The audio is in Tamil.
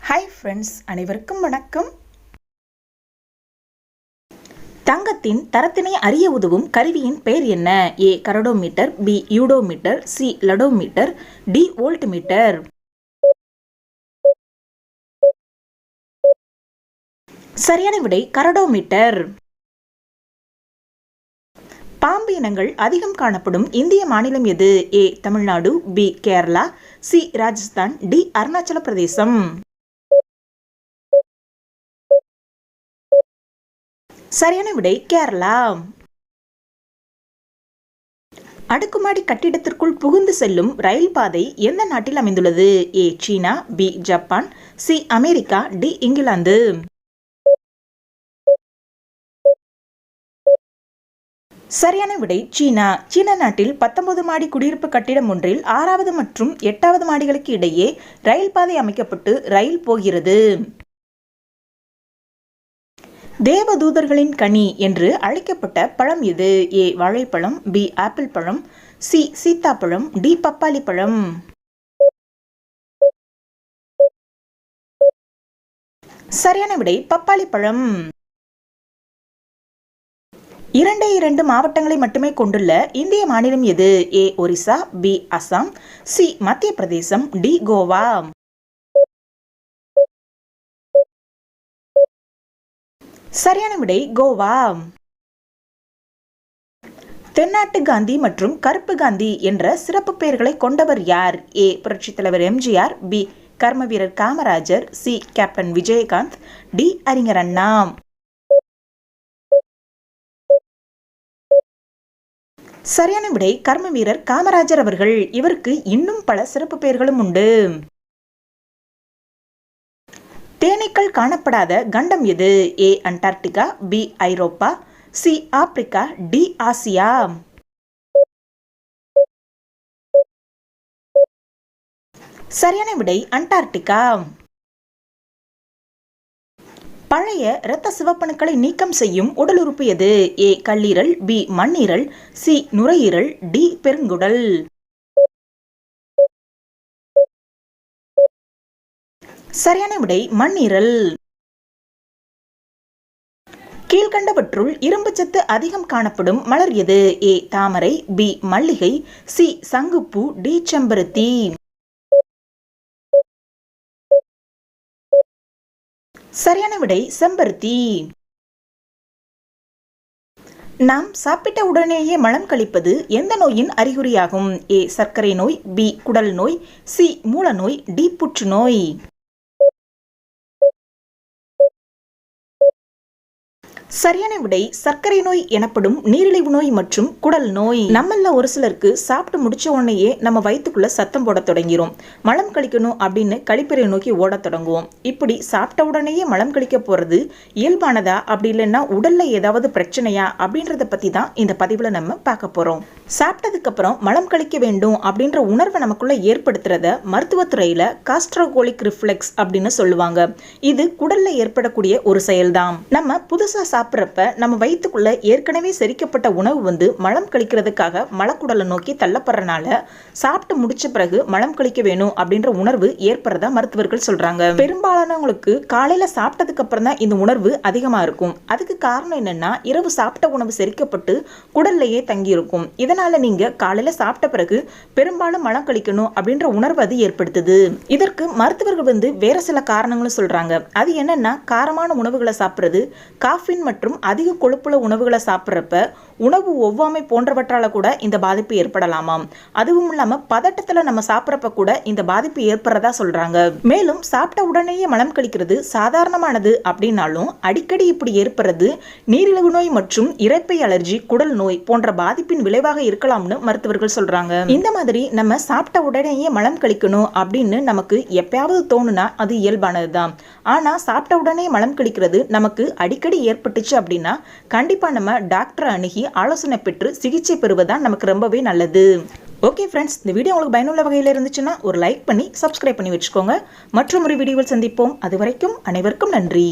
ஹாய் ஃப்ரெண்ட்ஸ், அனைவருக்கும் வணக்கம். தங்கத்தின் தரத்தினை அறிய உதவும் கருவியின் பெயர் என்ன? ஏ கரடோமீட்டர், பி யூடோமீட்டர், சி லடோமீட்டர், டி வோல்ட்மீட்டர். சரியான விடை கரடோமீட்டர். பாம்பு இனங்கள் அதிகம் காணப்படும் இந்திய மாநிலம் எது? A Tamil Nadu, B Kerala, C Rajasthan, D Arunachal Pradesh. சரியான விடை கேரளா. அடுக்குமாடி கட்டிடத்திற்குள் புகுந்து செல்லும் ரயில் பாதை எந்த நாட்டில் அமைந்துள்ளது? ஏ சீனா, B Japan, C America, D இங்கிலாந்து. சரியான விடை சீனா. சீன நாட்டில் 19 மாடி குடியிருப்பு கட்டிடம் ஒன்றில் 6வது மற்றும் 8வது மாடிகளுக்கு இடையே ரயில் பாதை அமைக்கப்பட்டு ரயில் போகிறது. தேவதூதர்களின் கனி என்று அழைக்கப்பட்ட பழம் எது? ஏ வாழைப்பழம், பி ஆப்பிள் பழம், சி சீத்தாப்பழம், டி பப்பாளி பழம். சரியான விடை பப்பாளி பழம். 2 மாவட்டங்களை மட்டுமே கொண்டுள்ள இந்திய மாநிலம் எது? ஏ ஒரிசா, பி அசாம், சி மத்திய பிரதேசம், டி கோவா. சரியான விடை கோவா. தென்னாட்டு காந்தி மற்றும் கருப்பு காந்தி என்ற சிறப்பு பெயர்களை கொண்டவர் யார்? ஏ புரட்சித் தலைவர் எம்ஜிஆர், பி கர்ம வீரர் Kamarajar, C captain Vijayakanth, D அறிஞர் அண்ணா. சரியான விடை கர்ம வீரர் காமராஜர் அவர்கள். இவருக்கு இன்னும் பல சிறப்பு பெயர்களும் உண்டு. தேனீக்கள் காணப்படாத கண்டம் எது? ஏ அண்டார்டிகா, பி ஐரோப்பா, சி ஆப்பிரிக்கா, டி ஆசியா. சரியான விடை அண்டார்டிகா. பழைய இரத்த சிவப்பணுக்களை நீக்கம் செய்யும் உடல் உறுப்பு எது? ஏ கல்லீரல், பி மண்ணீரல், சி நுரையீரல், டி பெருங்குடல். சரியான விடை மண்ணீரல். கீழ்கண்டவற்றுள் இரும்புச்சத்து அதிகம் காணப்படும் மலர் எது? ஏ தாமரை, பி மல்லிகை, சி சங்குப்பூ, டி செம்பருத்தி. சரியான விடை செம்பருத்தி. நாம் சாப்பிட்ட உடனேயே மலம் கழிப்பது எந்த நோயின் அறிகுறியாகும்? ஏ சர்க்கரை நோய், பி குடல் நோய், சி மூல நோய், டி புற்றுநோய். சரியான விடை சர்க்கரை நோய் எனப்படும் நீரிழிவு நோய் மற்றும் குடல் நோய். நம்மள ஒரு சிலருக்கு சாப்பிட்டு முடிச்ச உடனேயே நம்ம வயிற்றுக்குள்ள சத்தம் போட தொடங்கிரும். மலம் கழிக்கணும் அப்படின்னு கழிப்பறை நோக்கி ஓட தொடங்குவோம். இப்படி சாப்பிட்ட உடனேயே மலம் கழிக்க போறது இயல்பானதா, அப்படி இல்லைன்னா உடல்ல ஏதாவது பிரச்சனையா அப்படின்றத பத்தி தான் இந்த பதிவுல நம்ம பார்க்க போறோம். சாப்பிட்டதுக்கு அப்புறம் மலம் கழிக்க வேண்டும் அப்படின்ற உணர்வை நமக்குள்ள ஏற்படுத்துறத மருத்துவத்துறையில காஸ்ட்ரோகோலிக் ரிஃப்ளெக்ஸ் அப்படின்னு சொல்லுவாங்க. இது குடல்ல ஏற்படக்கூடிய ஒரு செயல்தான். நம்ம புதுசா சாப்பிட்றப்ப நம்ம வயிற்றுக்குள்ள ஏற்கனவே செரிக்கப்பட்ட உணவு மலம் கழிக்கிறதுக்காக மலக்குடலை நோக்கி தள்ளப்படுறனால சாப்பிட்டு முடிச்ச பிறகு மலம் கழிக்க வேணும் அப்படின்ற உணர்வு ஏற்படுறதா மருத்துவர்கள் சொல்றாங்க. பெரும்பாலானவங்களுக்கு காலையில சாப்பிட்டதுக்கு அப்புறம் தான் இந்த உணர்வு அதிகமா இருக்கும். அதுக்கு காரணம் என்னன்னா, இரவு சாப்பிட்ட உணவு செரிக்கப்பட்டு குடல்லையே தங்கி இருக்கும். இதனால நீங்க காலையில சாப்பிட்ட பிறகு பெரும்பாலும் மலம் கழிக்கணும் அப்படின்ற உணர்வு அது ஏற்படுத்துது. இதற்கு மருத்துவர்கள் வேற சில காரணங்களும் சொல்றாங்க. அது என்னன்னா, காரமான உணவுகளை சாப்பிடுறது, காஃபின் மற்றும் அதிக கொழுப்புள்ள உணவுகளை சாப்பிட்றப்ப உணவு ஒவ்வாமை போன்றவற்றால கூட இந்த பாதிப்பு ஏற்படலாமாம். அதுவும் இல்லாம பதட்டத்துல நம்ம சாப்பிட்றப்ப கூட இந்த பாதிப்பு ஏற்படுறதா சொல்றாங்க. மேலும் சாப்பிட்ட உடனேயே மலம் கழிக்கிறது சாதாரணமானது அப்படின்னாலும் அடிக்கடி இப்படி ஏற்படுறது நீரிழிவு நோய் மற்றும் இரைப்பை அலர்ஜி, குடல் நோய் போன்ற பாதிப்பின் விளைவாக இருக்கலாம்னு மருத்துவர்கள் சொல்றாங்க. இந்த மாதிரி நம்ம சாப்பிட்ட உடனேயே மலம் கழிக்கணும் அப்படின்னு நமக்கு எப்பயாவது தோணுனா அது இயல்பானதுதான். ஆனா சாப்பிட்ட உடனே மலம் கழிக்கிறது நமக்கு அடிக்கடி ஏற்பட்டுச்சு அப்படின்னா கண்டிப்பா நம்ம டாக்டரை அணுகி ஆலோசனை பெற்று சிகிச்சை பெறுவதுதான் நமக்கு ரொம்பவே நல்லது. ஓகே ஃப்ரெண்ட்ஸ், இந்த வீடியோ உங்களுக்கு பயனுள்ள வகையில் இருந்துச்சுன்னா ஒரு லைக் பண்ணி சப்ஸ்கிரைப் பண்ணி வச்சுக்கோங்க. மற்றும் ஒரு வீடியோவில் சந்திப்போம். அது வரைக்கும் அனைவருக்கும் நன்றி.